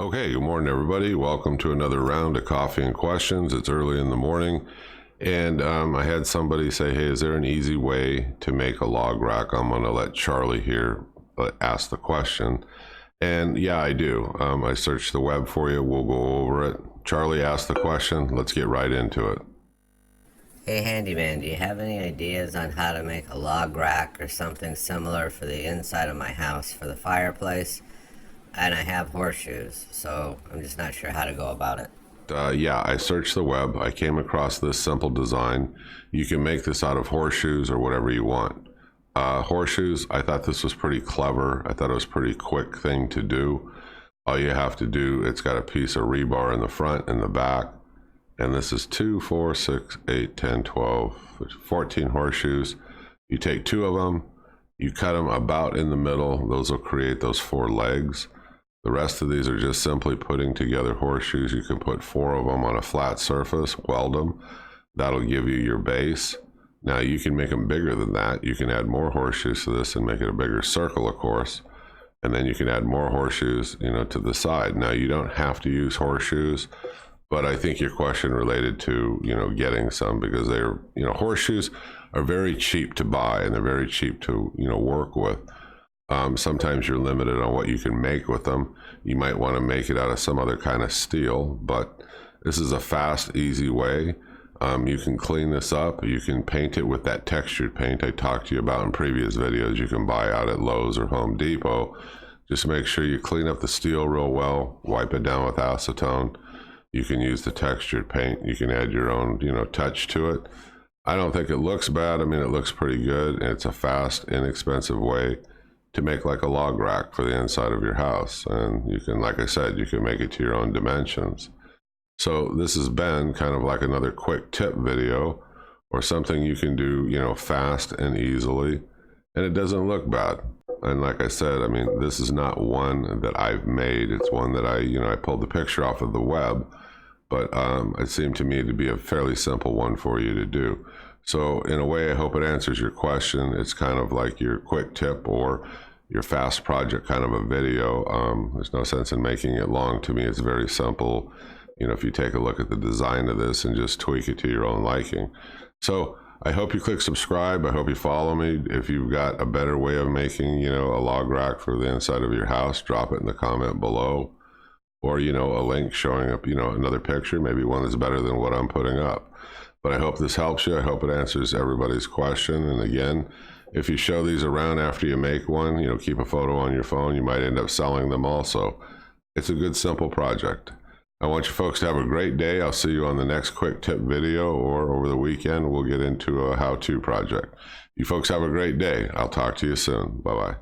Okay, good morning, everybody. Welcome to another round of coffee and questions. It's early in the morning, and I had somebody say, hey, is there an easy way to make a log rack? I'm going to let Charlie here ask the question. And yeah, I do. I searched the web for you. We'll go over it. Charlie asked the question. Let's get right into it. Hey handyman, do you have any ideas on how to make a log rack or something similar for the inside of my house for the fireplace? And I have horseshoes, so I'm just not sure how to go about it. Yeah, I searched the web. I came across this simple design. You can make this out of horseshoes or whatever you want. Horseshoes, I thought this was pretty clever. I thought it was a pretty quick thing to do. All you have to do, it's got a piece of rebar in the front and the back. And this is 2, 4, 6, 8, 10, 12, 14 horseshoes. You take 2 of them, you cut them about in the middle. Those will create those 4 legs. The rest of these are just simply putting together horseshoes. You can put 4 of them on a flat surface, weld them. That'll give you your base. Now you can make them bigger than that. You can add more horseshoes to this and make it a bigger circle, of course. And then you can add more horseshoes, to the side. Now you don't have to use horseshoes, but I think your question related to, getting some, because they're, horseshoes are very cheap to buy and they're very cheap to, work with. Sometimes you're limited on what you can make with them. You might want to make it out of some other kind of steel, but this is a fast, easy way. You can clean this up. You can paint it with that textured paint I talked to you about in previous videos. You can buy out at Lowe's or Home Depot. Just make sure you clean up the steel real well, wipe it down with acetone. You can use the textured paint. You can add your own, touch to it. I don't think it looks bad. I mean, it looks pretty good, and it's a fast, inexpensive way to make like a log rack for the inside of your house. And you can, like I said, you can make it to your own dimensions. So this has been kind of like another quick tip video, or something you can do, fast and easily, and it doesn't look bad. And like I said, I mean, this is not one that I've made. It's one that I pulled the picture off of the web, but it seemed to me to be a fairly simple one for you to do. So in a way, I hope it answers your question. It's kind of like your quick tip or your fast project kind of a video. There's no sense in making it long. To me, it's very simple. If you take a look at the design of this and just tweak it to your own liking. So I hope you click subscribe. I hope you follow me. If you've got a better way of making, a log rack for the inside of your house, drop it in the comment below. Or, a link showing up, another picture, maybe one that's better than what I'm putting up. But I hope this helps you. I hope it answers everybody's question. And again, if you show these around after you make one, keep a photo on your phone. You might end up selling them also. It's a good, simple project. I want you folks to have a great day. I'll see you on the next quick tip video, or over the weekend, we'll get into a how-to project. You folks have a great day. I'll talk to you soon. Bye-bye.